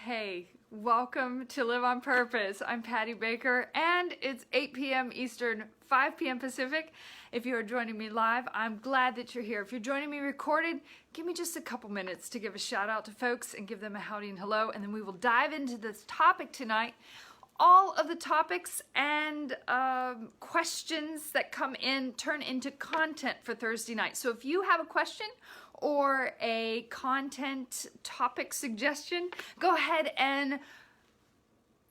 Hey, welcome to Live on Purpose. I'm Patty Baker, and it's 8 p.m. Eastern, 5 p.m. Pacific. If you are joining me live, I'm glad that you're here. If you're joining me recorded, give me just a couple minutes to give a shout out to folks and give them a howdy and hello, and then we will dive into this topic tonight. All of the topics and questions that come in turn into content for Thursday night. So if you have a question or a content topic suggestion, go ahead and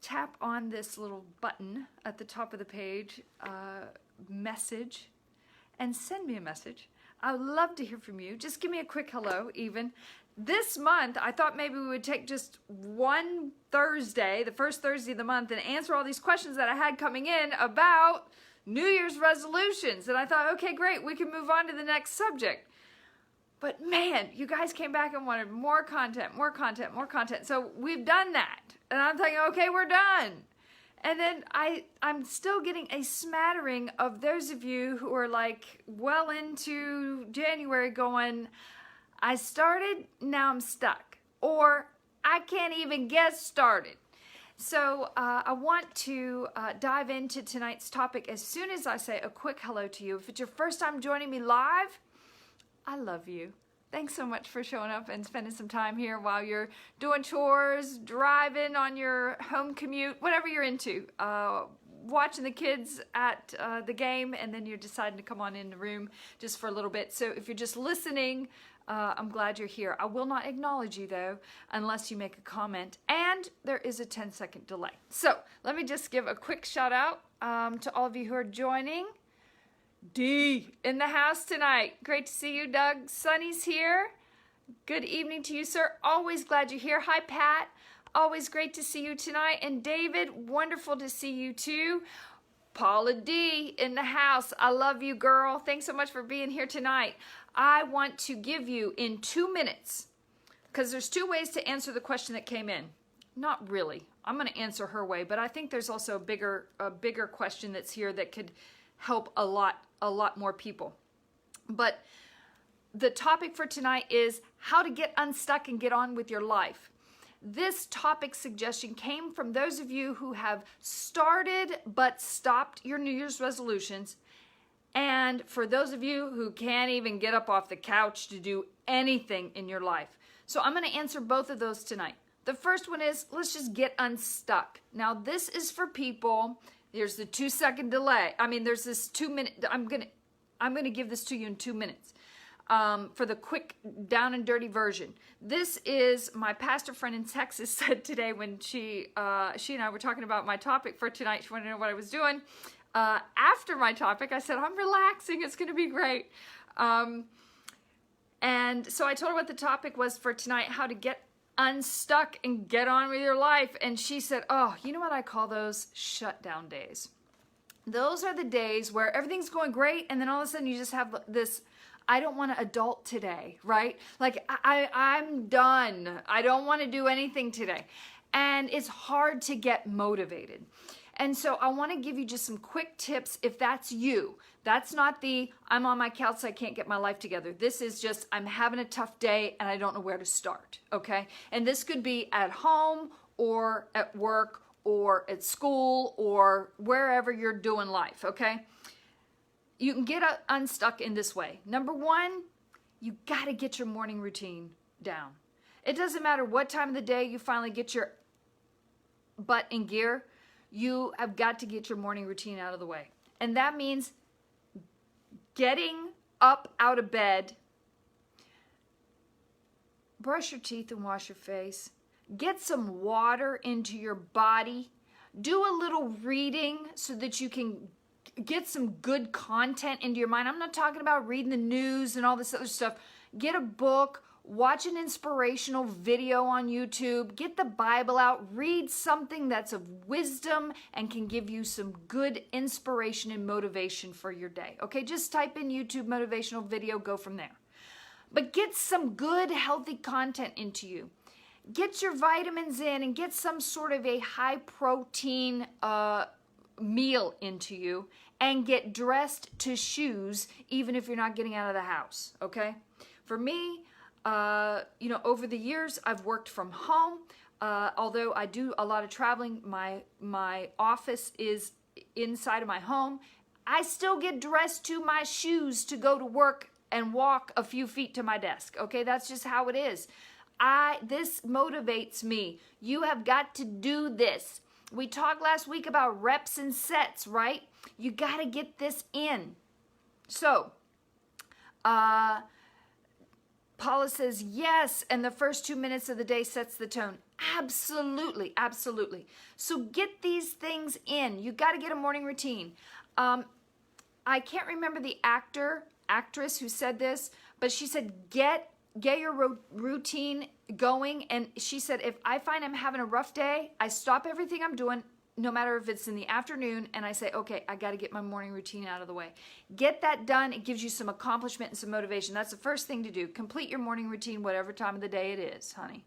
tap on this little button at the top of the page, message, and send me a message. I would love to hear from you. Just give me a quick hello even. This month, I thought maybe we would take just one Thursday, the first Thursday of the month, and answer all these questions that I had coming in about New Year's resolutions. And I thought, okay, great, we can move on to the next subject. But man, you guys came back and wanted more content, more content, more content. So we've done that. And I'm thinking, okay, we're done. And then I'm still getting a smattering of those of you who are like well into January going, I started, now I'm stuck, or I can't even get started. So I want to dive into tonight's topic as soon as I say a quick hello to you. If it's your first time joining me live, I love you. Thanks so much for showing up and spending some time here while you're doing chores, driving on your home commute, whatever you're into. Watching the kids at the game, and then you're deciding to come on in the room just for a little bit. So if you're just listening, I'm glad you're here. I will not acknowledge you though, unless you make a comment, and there is a 10-second delay. So let me just give a quick shout out to all of you who are joining. D in the house tonight. Great to see you, Doug. Sonny's here. Good evening to you, sir. Always glad you're here. Hi, Pat. Always great to see you tonight. And David, wonderful to see you too. Paula D in the house. I love you, girl. Thanks so much for being here tonight. I want to give you in 2 minutes, because there's two ways to answer the question that came in. Not really. I'm going to answer her way, but I think there's also a bigger question that's here that could help a lot more people. But the topic for tonight is how to get unstuck and get on with your life. This topic suggestion came from those of you who have started but stopped your New Year's resolutions, and for those of you who can't even get up off the couch to do anything in your life. So I'm going to answer both of those tonight. The first one is, let's just get unstuck. Now this is for people, there's the 2-second delay. I mean, there's this 2 minute, I'm gonna give this to you in 2 minutes. For the quick down and dirty version. This is my pastor friend in Texas said today when she and I were talking about my topic for tonight. She wanted to know what I was doing. After my topic, I said, I'm relaxing. It's going to be great. And so I told her what the topic was for tonight, how to get unstuck and get on with your life. And she said, oh, you know what I call those? Shutdown days. Those are the days where everything's going great, and then all of a sudden you just have this, I don't want to adult today, right? Like, I'm done. I don't want to do anything today. And it's hard to get motivated. And so I want to give you just some quick tips if that's you. That's not the, I'm on my couch, I can't get my life together. This is just, I'm having a tough day and I don't know where to start, okay? And this could be at home or at work or at school or wherever you're doing life, okay? You can get unstuck in this way. Number one, you got to get your morning routine down. It doesn't matter what time of the day you finally get your butt in gear, you have got to get your morning routine out of the way. And that means getting up out of bed, brush your teeth and wash your face, get some water into your body, do a little reading so that you can get some good content into your mind. I'm not talking about reading the news and all this other stuff. Get a book, watch an inspirational video on YouTube, get the Bible out, read something that's of wisdom and can give you some good inspiration and motivation for your day. Okay, just type in YouTube motivational video, go from there. But get some good, healthy content into you. Get your vitamins in and get some sort of a high protein meal into you, and get dressed to shoes even if you're not getting out of the house, okay? For me, over the years, I've worked from home. Although I do a lot of traveling, my office is inside of my home. I still get dressed to my shoes to go to work and walk a few feet to my desk. Okay, that's just how it is. This motivates me. You have got to do this. We talked last week about reps and sets, right? You got to get this in. So, Paula says yes, and the first 2 minutes of the day sets the tone. Absolutely, absolutely. So get these things in. You got to get a morning routine. I can't remember the actress who said this, but she said get your routine going. And she said, if I find I'm having a rough day, I stop everything I'm doing, no matter if it's in the afternoon, and I say, okay, I got to get my morning routine out of the way. Get that done. It gives you some accomplishment and some motivation. That's the first thing to do. Complete your morning routine, whatever time of the day it is, honey.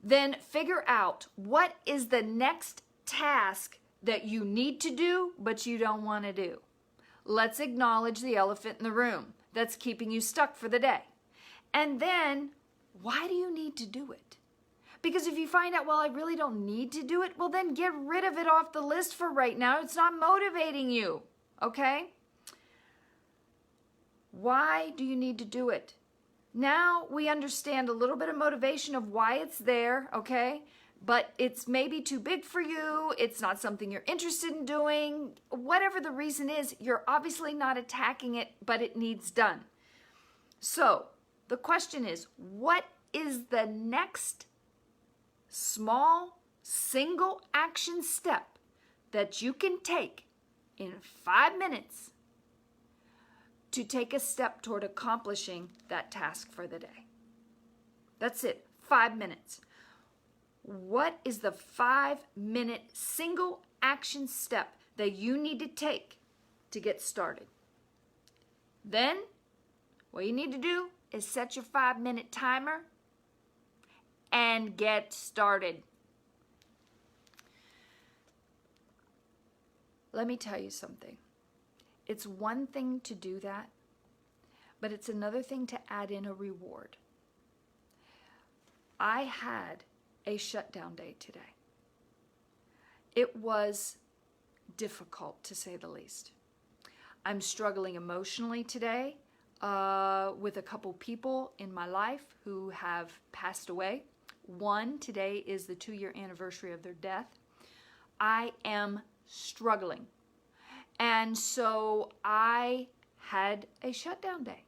Then figure out what is the next task that you need to do, but you don't want to do. Let's acknowledge the elephant in the room that's keeping you stuck for the day. And then, why do you need to do it? Because if you find out, well, I really don't need to do it, well, then get rid of it off the list for right now. It's not motivating you, okay? Why do you need to do it? Now we understand a little bit of motivation of why it's there, okay? But it's maybe too big for you. It's not something you're interested in doing. Whatever the reason is, you're obviously not attacking it, but it needs done. So the question is, what is the next small single action step that you can take in 5 minutes to take a step toward accomplishing that task for the day? That's it, 5 minutes. What is the 5-minute single action step that you need to take to get started? Then, what you need to do is set your 5-minute timer and get started. Let me tell you something. It's one thing to do that, but it's another thing to add in a reward. I had a shutdown day today. It was difficult, to say the least. I'm struggling emotionally today with a couple people in my life who have passed away. One, today is the 2-year anniversary of their death. I am struggling. And so I had a shutdown day.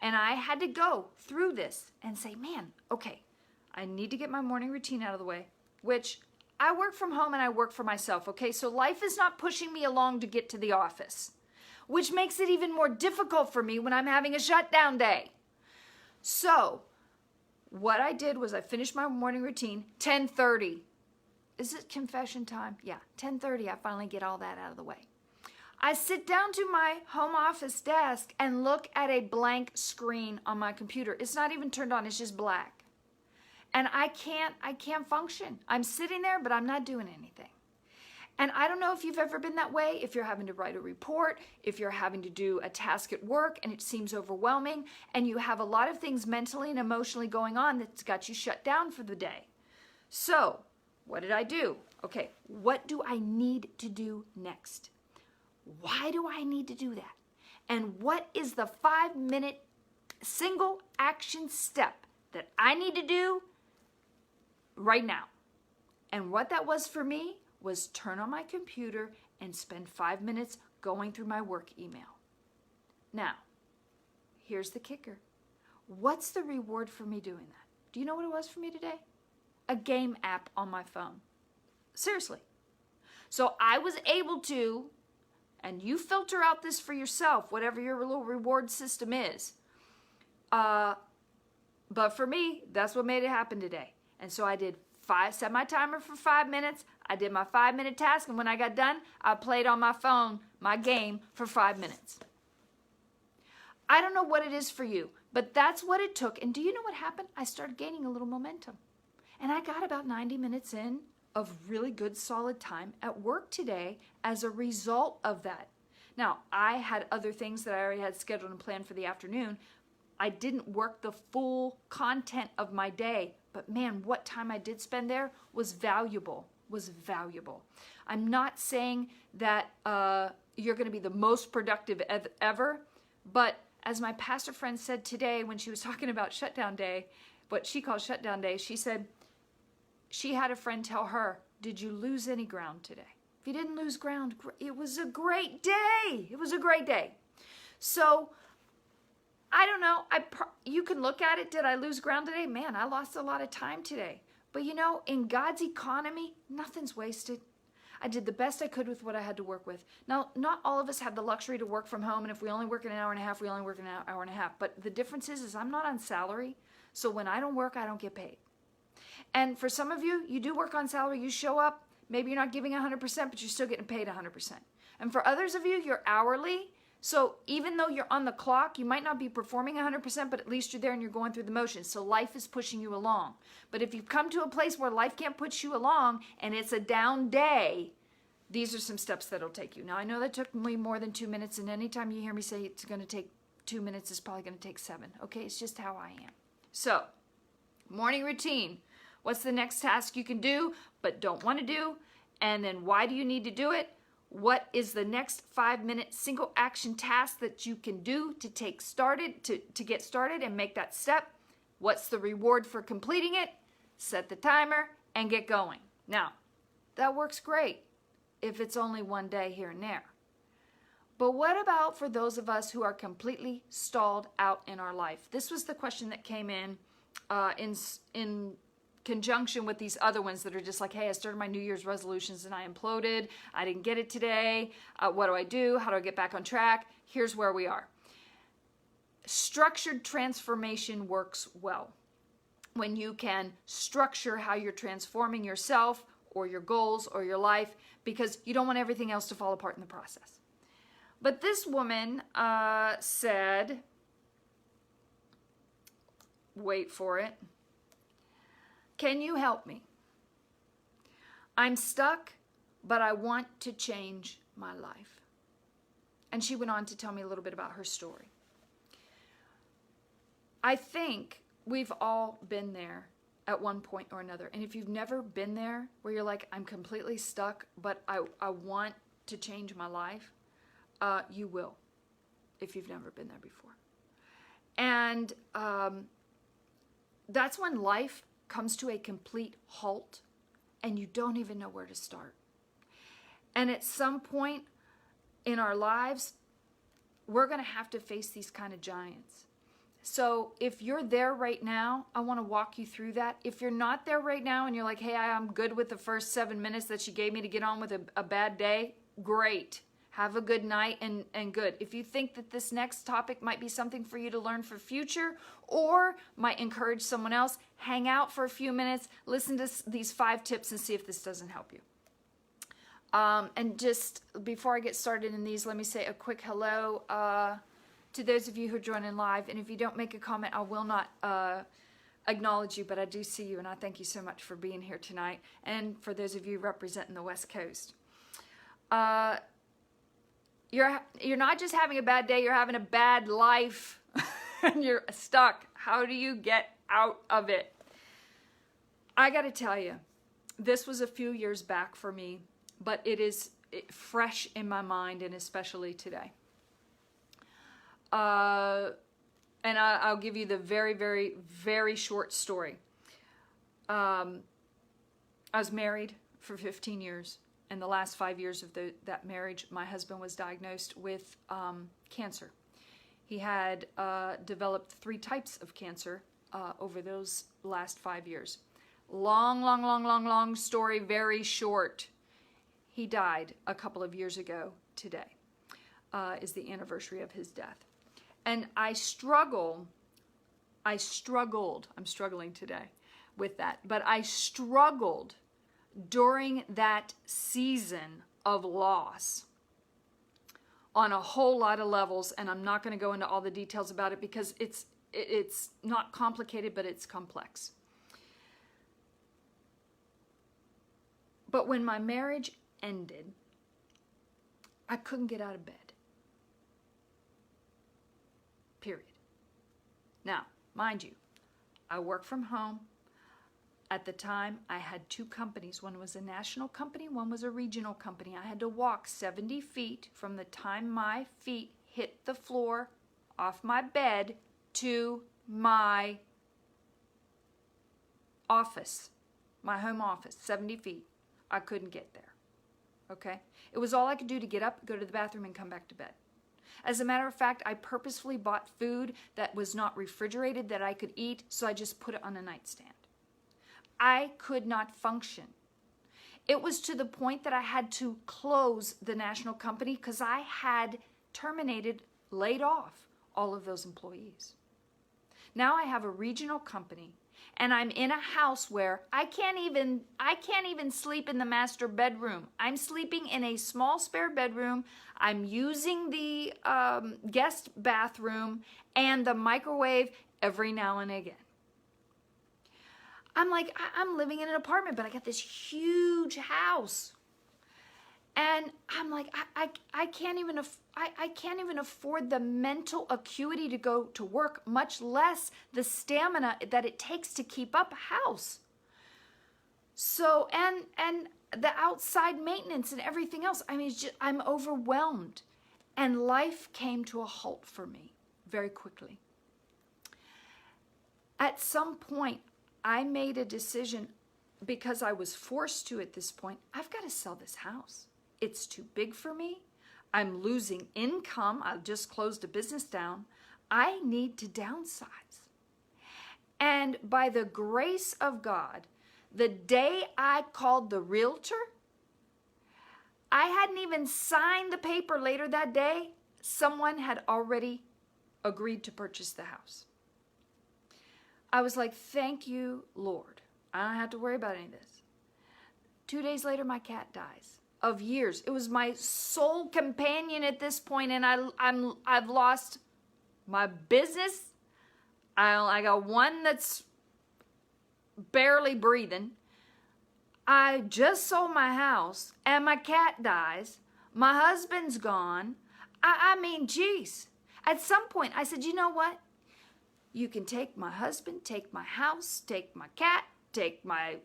And I had to go through this and say, man, okay, I need to get my morning routine out of the way, which I work from home and I work for myself, okay? So life is not pushing me along to get to the office, which makes it even more difficult for me when I'm having a shutdown day. So what I did was I finished my morning routine, 10:30. Is it confession time? Yeah, 10:30, I finally get all that out of the way. I sit down to my home office desk and look at a blank screen on my computer. It's not even turned on, it's just black. And I can't function. I'm sitting there, but I'm not doing anything. And I don't know if you've ever been that way, if you're having to write a report, if you're having to do a task at work and it seems overwhelming, and you have a lot of things mentally and emotionally going on that's got you shut down for the day. So, what did I do? Okay, what do I need to do next? Why do I need to do that? And what is the 5-minute single action step that I need to do right now? And what that was for me was turn on my computer and spend 5 minutes going through my work email. Now, here's the kicker. What's the reward for me doing that? Do you know what it was for me today? A game app on my phone. Seriously. So I was able to, and you filter out this for yourself, whatever your little reward system is. But for me, that's what made it happen today. And so I did set my timer for 5 minutes. I did my 5-minute task, and when I got done, I played on my phone my game for 5 minutes. I don't know what it is for you, but that's what it took. And do you know what happened? I started gaining a little momentum. And I got about 90 minutes in of really good, solid time at work today as a result of that. Now, I had other things that I already had scheduled and planned for the afternoon. I didn't work the full content of my day, but man, what time I did spend there was valuable, I'm not saying that you're going to be the most productive ever, but as my pastor friend said today when she was talking about shutdown day, what she calls shutdown day, she said she had a friend tell her, did you lose any ground today? If you didn't lose ground, it was a great day. It was a great day. So I don't know. You can look at it. Did I lose ground today? Man, I lost a lot of time today. But you know, in God's economy, nothing's wasted. I did the best I could with what I had to work with. Now, not all of us have the luxury to work from home, and if we only work an hour and a half, we only work an hour and a half. But the difference is I'm not on salary, so when I don't work, I don't get paid. And for some of you, you do work on salary, you show up, maybe you're not giving 100%, but you're still getting paid 100%. And for others of you, you're hourly, so even though you're on the clock, you might not be performing 100%, but at least you're there and you're going through the motions. So life is pushing you along. But if you've come to a place where life can't push you along and it's a down day, these are some steps that'll take you. Now, I know that took me more than 2 minutes, and anytime you hear me say it's going to take 2 minutes, it's probably going to take 7. Okay, it's just how I am. So, morning routine. What's the next task you can do but don't want to do? And then why do you need to do it? What is the next 5-minute single action task that you can do to get started and make that step? What's the reward for completing it? Set the timer and get going. Now, that works great if it's only one day here and there. But what about for those of us who are completely stalled out in our life? This was the question that came in conjunction with these other ones that are just like, hey, I started my New Year's resolutions and I imploded. I didn't get it today. What do I do? How do I get back on track? Here's where we are. Structured transformation works well when you can structure how you're transforming yourself or your goals or your life, because you don't want everything else to fall apart in the process. But this woman said, wait for it, can you help me? I'm stuck, but I want to change my life. And she went on to tell me a little bit about her story. I think we've all been there at one point or another. And if you've never been there where you're like, I'm completely stuck, but I want to change my life, you will, if you've never been there before. And that's when life comes to a complete halt and you don't even know where to start. And at some point in our lives, we're going to have to face these kind of giants. So if you're there right now, I want to walk you through that. If you're not there right now and you're like, hey, I'm good with the first 7 minutes that she gave me to get on with a bad day, great. Have a good night and good. If you think that this next topic might be something for you to learn for future or might encourage someone else, hang out for a few minutes, listen to these 5 tips and see if this doesn't help you. And just before I get started in these, let me say a quick hello to those of you who are joining live. And if you don't make a comment, I will not acknowledge you, but I do see you and I thank you so much for being here tonight. And for those of you representing the West Coast. You're not just having a bad day, you're having a bad life and you're stuck. How do you get out of it? I got to tell you, this was a few years back for me, but it is fresh in my mind and especially today. And I'll give you the very, very, very short story. I was married for 15 years. In the last 5 years of that marriage, my husband was diagnosed with cancer. He had developed 3 types of cancer over those last 5 years. Long story, very short. He died a couple of years ago today, is the anniversary of his death. And I'm struggling today with that, but I struggled during that season of loss on a whole lot of levels, and I'm not going to go into all the details about it because it's not complicated, but it's complex. But when my marriage ended, I couldn't get out of bed. Period. Now, mind you, I work from home. At the time, I had two companies. One was a national company, one was a regional company. I had to walk 70 feet from the time my feet hit the floor off my bed to my office, my home office, 70 feet. I couldn't get there, okay? It was all I could do to get up, go to the bathroom, and come back to bed. As a matter of fact, I purposefully bought food that was not refrigerated that I could eat, so I just put it on a nightstand. I could not function. It was to the point that I had to close the national company because I had terminated, laid off all of those employees. Now I have a regional company, and I'm in a house where I can't even sleep in the master bedroom. I'm sleeping in a small spare bedroom. I'm using the guest bathroom and the microwave every now and again. I'm like, I'm living in an apartment, but I got this huge house. And I'm like, I can't even afford the mental acuity to go to work, much less the stamina that it takes to keep up a house. So, and the outside maintenance and everything else. I mean, it's just, I'm overwhelmed. And life came to a halt for me very quickly. At some point, I made a decision because I was forced to at this point. I've got to sell this house. It's too big for me. I'm losing income. I just closed a business down. I need to downsize. And by the grace of God, the day I called the realtor, I hadn't even signed the paper later that day. Someone had already agreed to purchase the house. I was like, thank you, Lord. I don't have to worry about any of this. 2 days later, my cat dies. Of years. It was my sole companion at this point, and I've lost my business. I got one that's barely breathing. I just sold my house, and my cat dies. My husband's gone. I mean, geez. At some point, I said, you know what? You can take my husband, take my house, take my cat, take my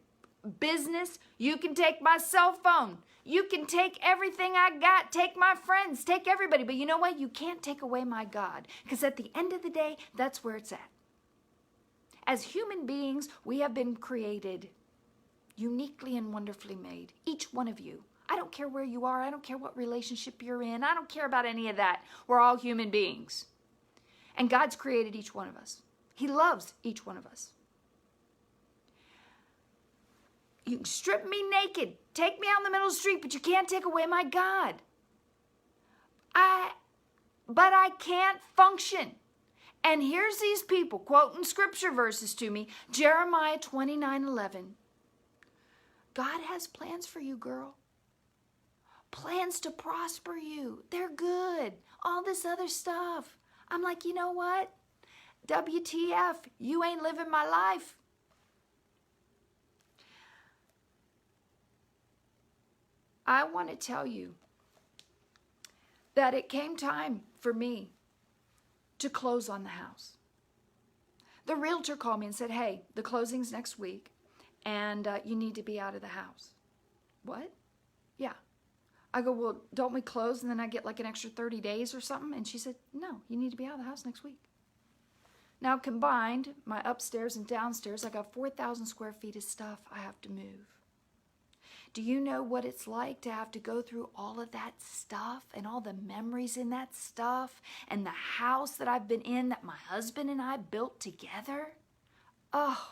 business. You can take my cell phone. You can take everything I got. Take my friends. Take everybody. But you know what? You can't take away my God. Because at the end of the day, that's where it's at. As human beings, we have been created uniquely and wonderfully made. Each one of you. I don't care where you are. I don't care what relationship you're in. I don't care about any of that. We're all human beings. And God's created each one of us. He loves each one of us. You can strip me naked, take me out in the middle of the street, but you can't take away my God. But I can't function. And here's these people quoting scripture verses to me. Jeremiah 29:11. God has plans for you, girl. Plans to prosper you. They're good. All this other stuff. I'm like, you know what? WTF, you ain't living my life. I want to tell you that it came time for me to close on the house. The realtor called me and said, hey, the closing's next week, and you need to be out of the house. What? Yeah. I go, well, don't we close and then I get like an extra 30 days or something? And she said, no, you need to be out of the house next week. Now combined, my upstairs and downstairs, I got 4,000 square feet of stuff I have to move. Do you know what it's like to have to go through all of that stuff and all the memories in that stuff and the house that I've been in that my husband and I built together? Oh,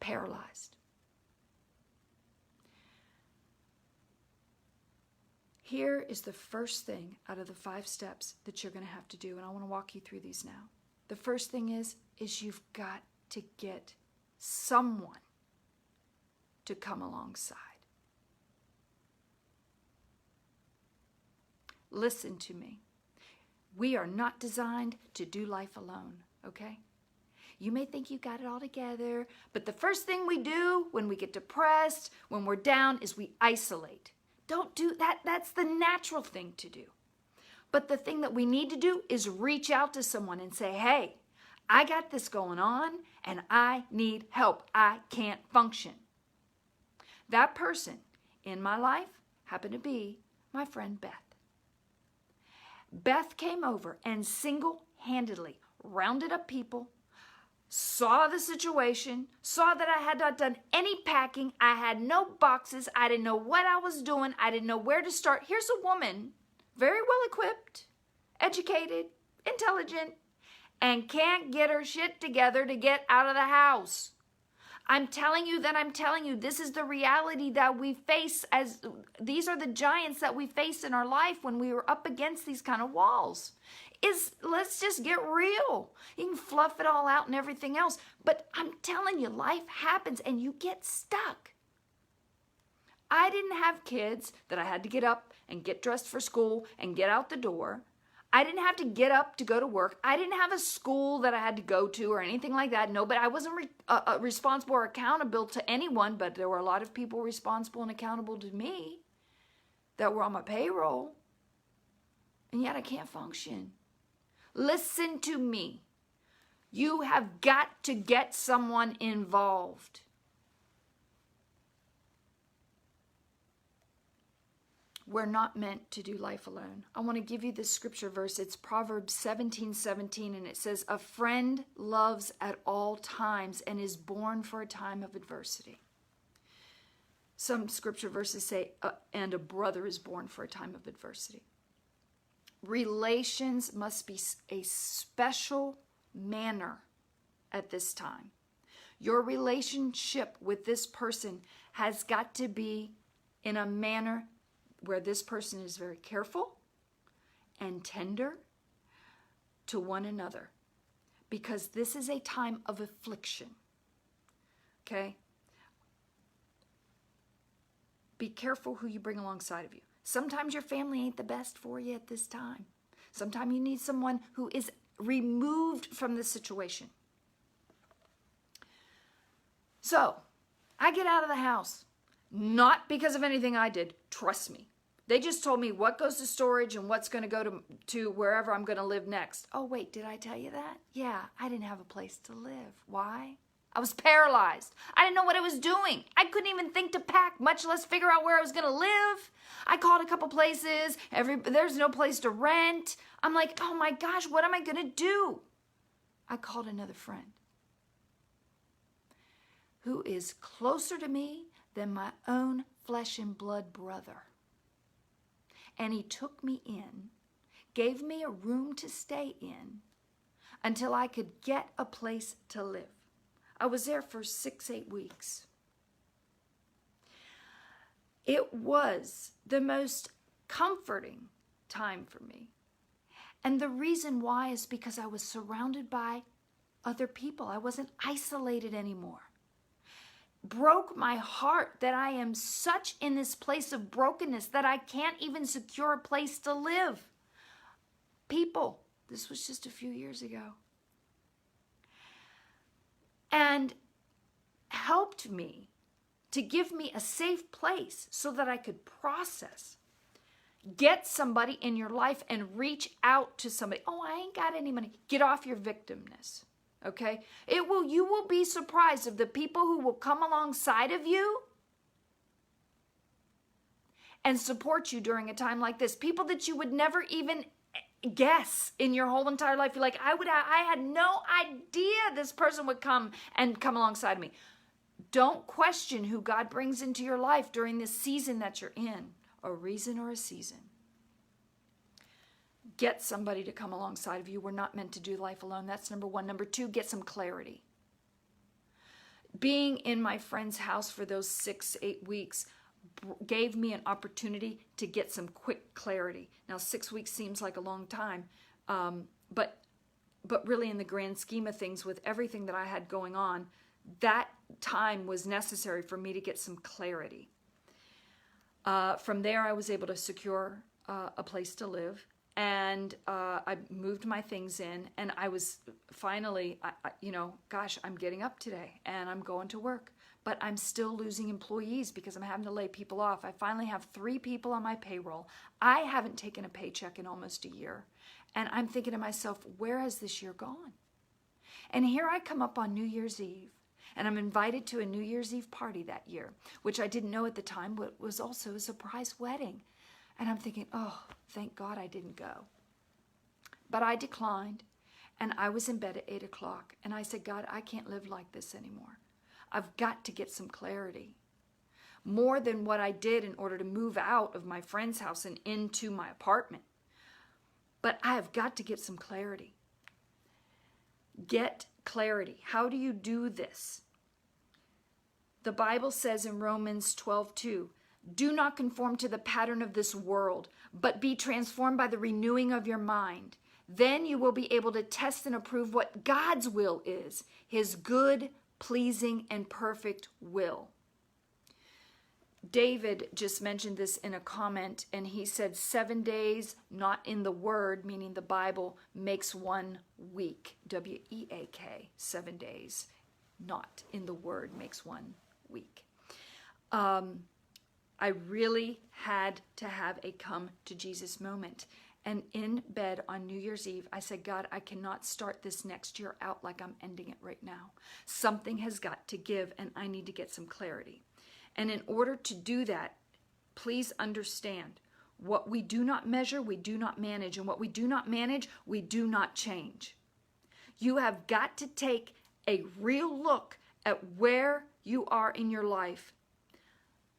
paralyzed. Here is the first thing out of the 5 steps that you're going to have to do, and I want to walk you through these now. The first thing is you've got to get someone to come alongside. Listen to me. We are not designed to do life alone, okay? You may think you got it all together, but the first thing we do when we get depressed, when we're down, is we isolate. Don't do that. That's the natural thing to do. But the thing that we need to do is reach out to someone and say, hey, I got this going on and I need help. I can't function. That person in my life happened to be my friend Beth. Beth came over and single-handedly rounded up people, saw the situation, saw that I had not done any packing. I had no boxes. I didn't know what I was doing. I didn't know where to start. Here's a woman, very well equipped, educated, intelligent, and can't get her shit together to get out of the house. I'm telling you, this is the reality that we face, as these are the giants that we face in our life when we were up against these kind of walls. Let's just get real. You can fluff it all out and everything else, but I'm telling you, life happens and you get stuck. I didn't have kids that I had to get up and get dressed for school and get out the door. I didn't have to get up to go to work. I didn't have a school that I had to go to or anything like that. No, but I wasn't responsible or accountable to anyone, but there were a lot of people responsible and accountable to me that were on my payroll. And yet I can't function. Listen to me. You have got to get someone involved. We're not meant to do life alone. I want to give you this scripture verse. It's Proverbs 17:17, and it says, a friend loves at all times and is born for a time of adversity. Some scripture verses say, and a brother is born for a time of adversity. Relations must be a special manner at this time. Your relationship with this person has got to be in a manner where this person is very careful and tender to one another, because this is a time of affliction. Okay? Be careful who you bring alongside of you. Sometimes your family ain't the best for you at this time. Sometimes you need someone who is removed from the situation. So, I get out of the house, not because of anything I did, trust me. They just told me what goes to storage and what's going to go to wherever I'm going to live next. Oh, wait, did I tell you that? Yeah, I didn't have a place to live. Why? I was paralyzed. I didn't know what I was doing. I couldn't even think to pack, much less figure out where I was going to live. I called a couple places. There's no place to rent. I'm like, oh my gosh, what am I going to do? I called another friend who is closer to me than my own flesh and blood brother. And he took me in, gave me a room to stay in until I could get a place to live. I was there for 6-8 weeks. It was the most comforting time for me. And the reason why is because I was surrounded by other people. I wasn't isolated anymore. Broke my heart that I am such in this place of brokenness that I can't even secure a place to live. People, this was just a few years ago. And helped me to give me a safe place so that I could process. Get somebody in your life and reach out to somebody. Oh, I ain't got any money. Get off your victimness. Okay? You will be surprised of the people who will come alongside of you and support you during a time like this. People that you would never even guess in your whole entire life. You're like, I had no idea this person would come alongside of me. Don't question who God brings into your life during this season that you're in, a reason or a season. Get somebody to come alongside of you. We're not meant to do life alone. That's number one. Number two, get some clarity. Being in my friend's house for those 6-8 weeks gave me an opportunity to get some quick clarity. Now, 6 weeks seems like a long time, but really in the grand scheme of things, with everything that I had going on, that time was necessary for me to get some clarity. From there, I was able to secure a place to live. And I moved my things in, and I was finally, gosh, I'm getting up today and I'm going to work, but I'm still losing employees because I'm having to lay people off. I finally have 3 people on my payroll. I haven't taken a paycheck in almost a year. And I'm thinking to myself, where has this year gone? And here I come up on New Year's Eve, and I'm invited to a New Year's Eve party that year, which I didn't know at the time, but was also a surprise wedding. And I'm thinking, oh, thank God I didn't go. But I declined, and I was in bed at 8 o'clock. And I said, God, I can't live like this anymore. I've got to get some clarity. More than what I did in order to move out of my friend's house and into my apartment. But I have got to get some clarity. Get clarity. How do you do this? The Bible says in Romans 12:2, do not conform to the pattern of this world, but be transformed by the renewing of your mind. Then you will be able to test and approve what God's will is, his good, pleasing, and perfect will. David just mentioned this in a comment, and he said 7 days, not in the word, meaning the Bible, makes 1 week. W-E-A-K, 7 days, not in the word, makes 1 week. I really had to have a come to Jesus moment. And in bed on New Year's Eve, I said, God, I cannot start this next year out like I'm ending it right now. Something has got to give, and I need to get some clarity. And in order to do that, please understand, what we do not measure, we do not manage. And what we do not manage, we do not change. You have got to take a real look at where you are in your life.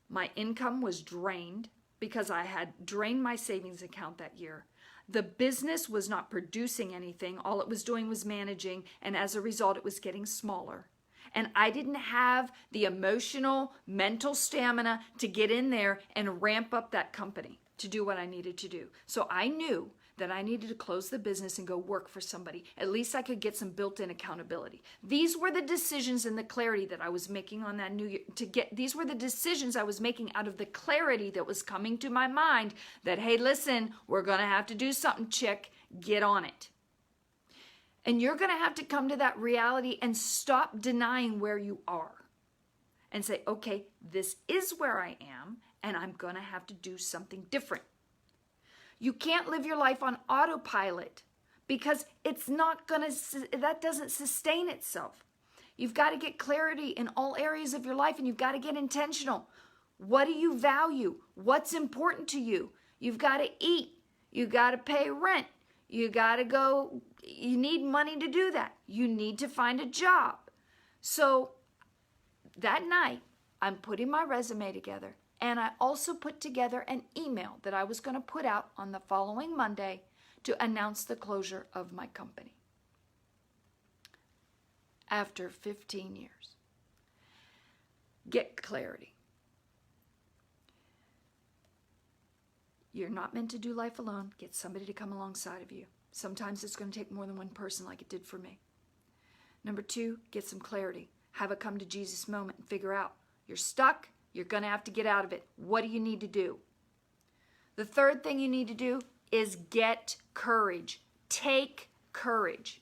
My income was drained because I had drained my savings account that year. The business was not producing anything. All it was doing was managing, and as a result, it was getting smaller. And I didn't have the emotional, mental stamina to get in there and ramp up that company to do what I needed to do. So I knew that I needed to close the business and go work for somebody. At least I could get some built-in accountability. These were the decisions and the clarity that I was making on that new year these were the decisions I was making out of the clarity that was coming to my mind that, hey, listen, we're going to have to do something, chick. Get on it. And you're going to have to come to that reality and stop denying where you are and say, okay, this is where I am, and I'm going to have to do something different. You can't live your life on autopilot because it's not going to, that doesn't sustain itself. You've got to get clarity in all areas of your life, and you've got to get intentional. What do you value? What's important to you? You've got to eat. You got to pay rent. You got to go, you need money to do that. You need to find a job. So that night, I'm putting my resume together. And I also put together an email that I was going to put out on the following Monday to announce the closure of my company. After 15 years. Get clarity. You're not meant to do life alone. Get somebody to come alongside of you. Sometimes it's going to take more than one person like it did for me. Number 2, get some clarity. Have a come to Jesus moment and figure out you're stuck. You're going to have to get out of it. What do you need to do? The third thing you need to do is get courage. Take courage.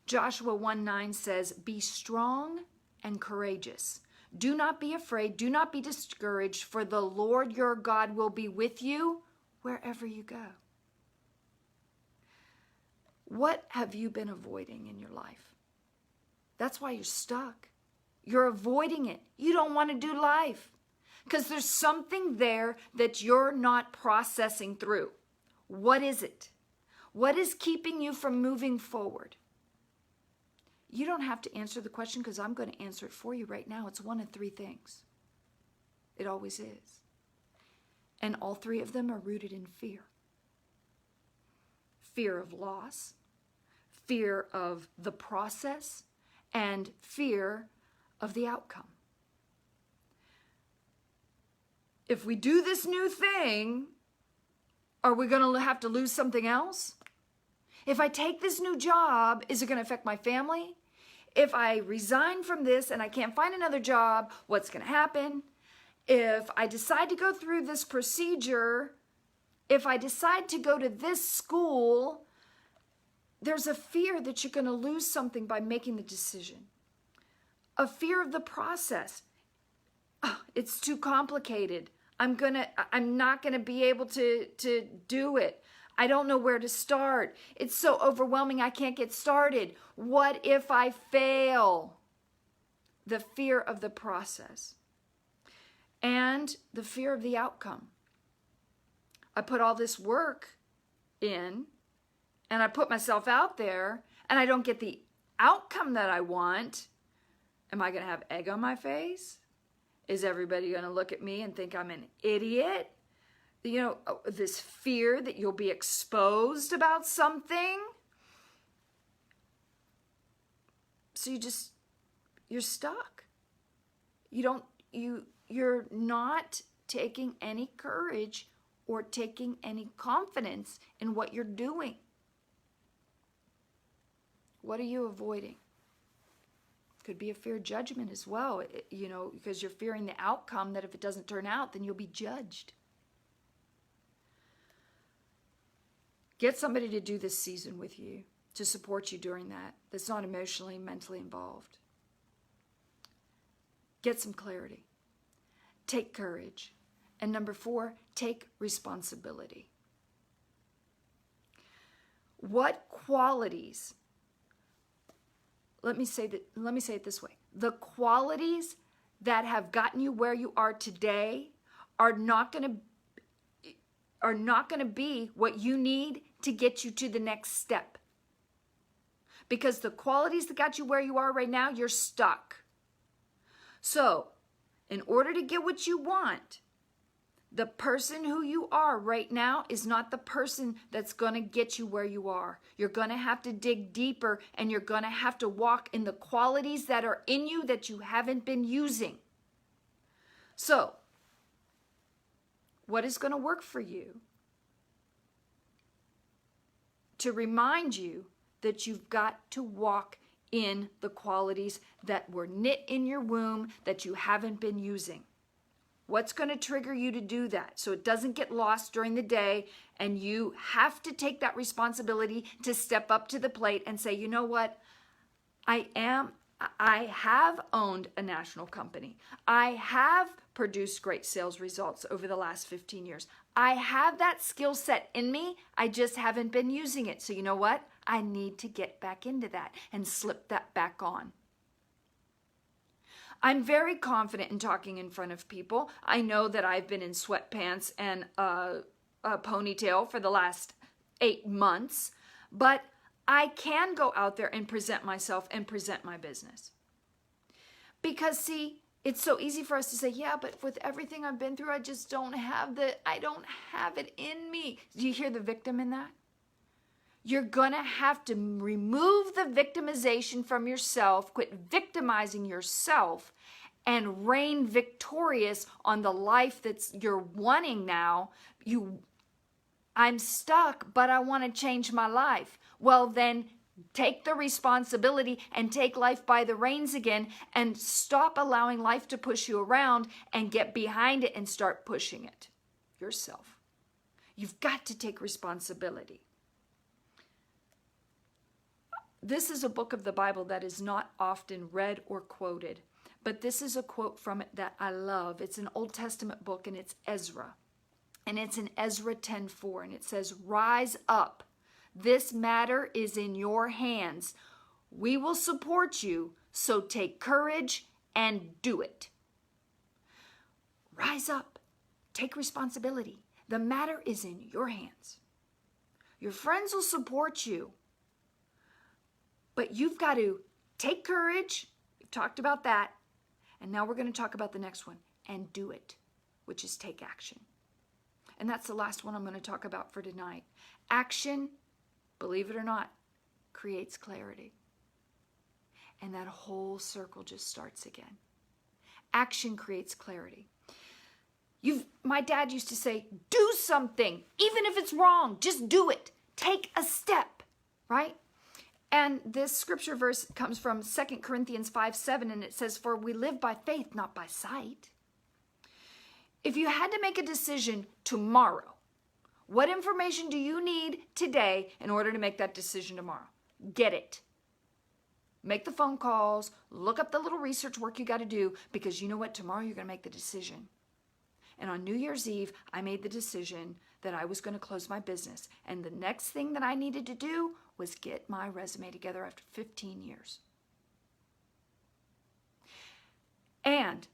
Joshua 1:9 says, be strong and courageous. Do not be afraid. Do not be discouraged, for the Lord your God will be with you wherever you go. What have you been avoiding in your life? That's why you're stuck. You're avoiding it. You don't want to do life because there's something there that you're not processing through. What is it? What is keeping you from moving forward? You don't have to answer the question because I'm going to answer it for you right now. It's one of 3 things. It always is. And all 3 of them are rooted in fear. Fear of loss, fear of the process, and fear of the outcome. If we do this new thing, are we going to have to lose something else? If I take this new job, is it going to affect my family? If I resign from this and I can't find another job, what's going to happen? If I decide to go through this procedure, If I decide to go to this school, there's a fear that you're going to lose something by making the decision. A fear of the process. Oh, it's too complicated. I'm not going to be able to do it. I don't know where to start. It's so overwhelming, I can't get started. What if I fail? The fear of the process and the fear of the outcome. I put all this work in and I put myself out there and I don't get the outcome that I want. Am I going to have egg on my face? Is everybody going to look at me and think I'm an idiot? You know, this fear that you'll be exposed about something. So you're stuck. You're not taking any courage or taking any confidence in what you're doing. What are you avoiding? Could be a fear of judgment as well, because you're fearing the outcome, that if it doesn't turn out, then you'll be judged. Get somebody to do this season with you, to support you during that's not emotionally, mentally involved. Get some clarity. Take courage. And number 4, take responsibility. What qualities, let me say it this way. The qualities that have gotten you where you are today are not going to be what you need to get you to the next step. Because the qualities that got you where you are right now, you're stuck. So, in order to get what you want, the person who you are right now is not the person that's going to get you where you are. You're going to have to dig deeper, and you're going to have to walk in the qualities that are in you that you haven't been using. So, what is going to work for you to remind you that you've got to walk in the qualities that were knit in your womb that you haven't been using? What's going to trigger you to do that so it doesn't get lost during the day, and you have to take that responsibility to step up to the plate and say, you know what? I have owned a national company. I have produced great sales results over the last 15 years. I have that skill set in me. I just haven't been using it. So you know what? I need to get back into that and slip that back on. I'm very confident in talking in front of people. I know that I've been in sweatpants and a ponytail for the last 8 months, but I can go out there and present myself and present my business. Because see, it's so easy for us to say, yeah, but with everything I've been through, I don't have it in me. Do you hear the victim in that? You're going to have to remove the victimization from yourself, quit victimizing yourself, and reign victorious on the life you're wanting now. I'm stuck, but I want to change my life. Well, then take the responsibility and take life by the reins again, and stop allowing life to push you around, and get behind it and start pushing it yourself. You've got to take responsibility. This is a book of the Bible that is not often read or quoted, but this is a quote from it that I love. It's an Old Testament book, and it's Ezra. And it's in Ezra 10:4, and it says, "Rise up. This matter is in your hands. We will support you, so take courage and do it." Rise up. Take responsibility. The matter is in your hands. Your friends will support you, but you've got to take courage. We've talked about that. And now we're going to talk about the next one, and do it, which is take action. And that's the last one I'm going to talk about for tonight. Action, believe it or not, creates clarity. And that whole circle just starts again. Action creates clarity. My dad used to say, do something, even if it's wrong, just do it. Take a step, right? And this scripture verse comes from 2 Corinthians 5:7, and it says, "For we live by faith, not by sight." If you had to make a decision tomorrow, What information do you need today in order to make that decision tomorrow? Get it. Make the phone calls, look up the little research work you got to do, because you know what? Tomorrow you're going to make the decision. And on New Year's Eve, I made the decision that I was going to close my business. And the next thing that I needed to do was get my resume together after 15 years. And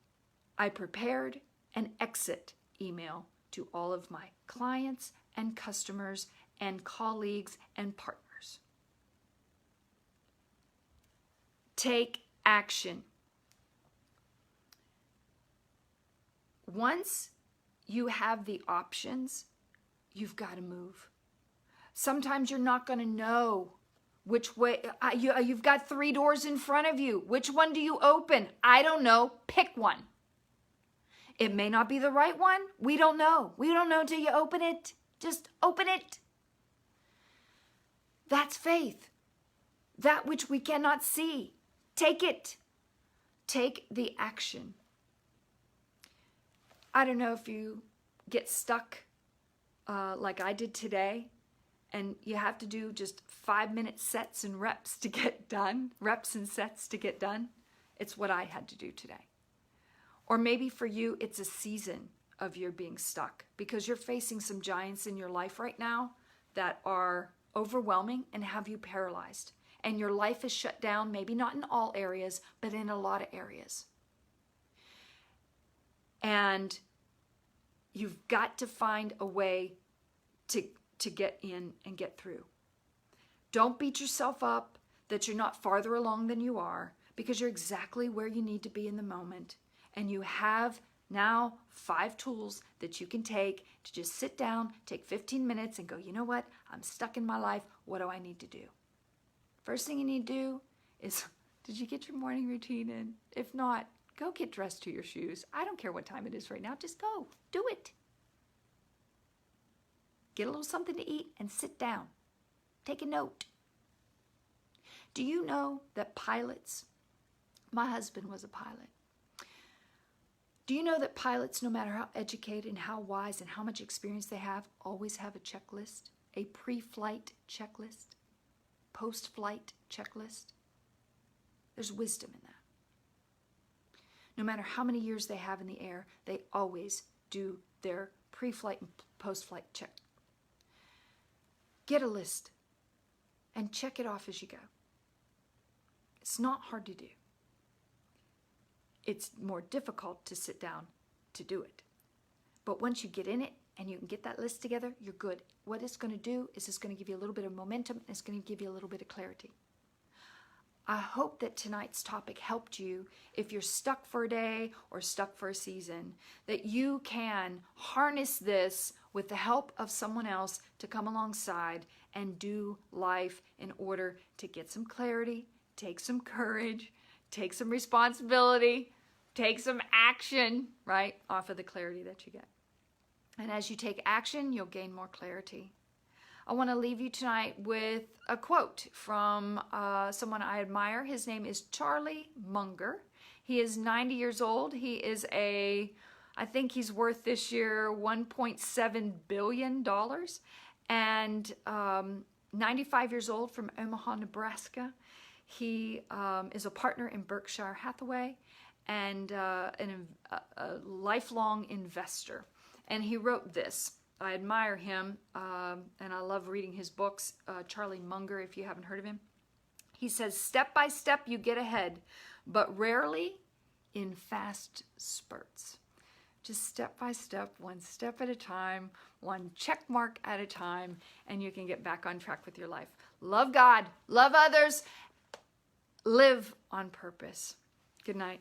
I prepared an exit email to all of my clients and customers and colleagues and partners. Take action. Once you have the options, you've got to move. Sometimes you're not going to know which way. You've got 3 doors in front of you. Which one do you open? I don't know. Pick one. It may not be the right one. We don't know. We don't know until you open it. Just open it. That's faith. That which we cannot see. Take it. Take the action. I don't know if you get stuck like I did today, and you have to do just 5-minute sets and reps to get done. Reps and sets to get done. It's what I had to do today. Or maybe for you, it's a season of your being stuck because you're facing some giants in your life right now that are overwhelming and have you paralyzed. And your life is shut down, maybe not in all areas, but in a lot of areas. And you've got to find a way to get in and get through. Don't beat yourself up that you're not farther along than you are, because you're exactly where you need to be in the moment. And you have now 5 tools that you can take to just sit down, take 15 minutes and go, you know what? I'm stuck in my life. What do I need to do? First thing you need to do is, did you get your morning routine in? If not, go get dressed to your shoes. I don't care what time it is right now. Just go. Do it. Get a little something to eat and sit down. Take a note. Do you know that pilots, my husband was a pilot. Do you know that pilots, no matter how educated and how wise and how much experience they have, always have a checklist, a pre-flight checklist, post-flight checklist? There's wisdom in that. No matter how many years they have in the air, they always do their pre-flight and post-flight check. Get a list and check it off as you go. It's not hard to do. It's more difficult to sit down to do it. But once you get in it and you can get that list together, you're good. What it's going to do is it's going to give you a little bit of momentum and it's going to give you a little bit of clarity. I hope that tonight's topic helped you if you're stuck for a day or stuck for a season, that you can harness this with the help of someone else to come alongside and do life in order to get some clarity, take some courage, take some responsibility, take some action, right, off of the clarity that you get. And as you take action, you'll gain more clarity. I want to leave you tonight with a quote from someone I admire. His name is Charlie Munger. He is 90 years old. He is I think he's worth this year $1.7 billion. And 95 years old, from Omaha, Nebraska. He is a partner in Berkshire Hathaway and a lifelong investor. And he wrote this. I admire him, and I love reading his books. Charlie Munger, if you haven't heard of him. He says, step by step you get ahead, but rarely in fast spurts. Just step by step, one step at a time, one check mark at a time, and you can get back on track with your life. Love God, love others, live on purpose. Good night.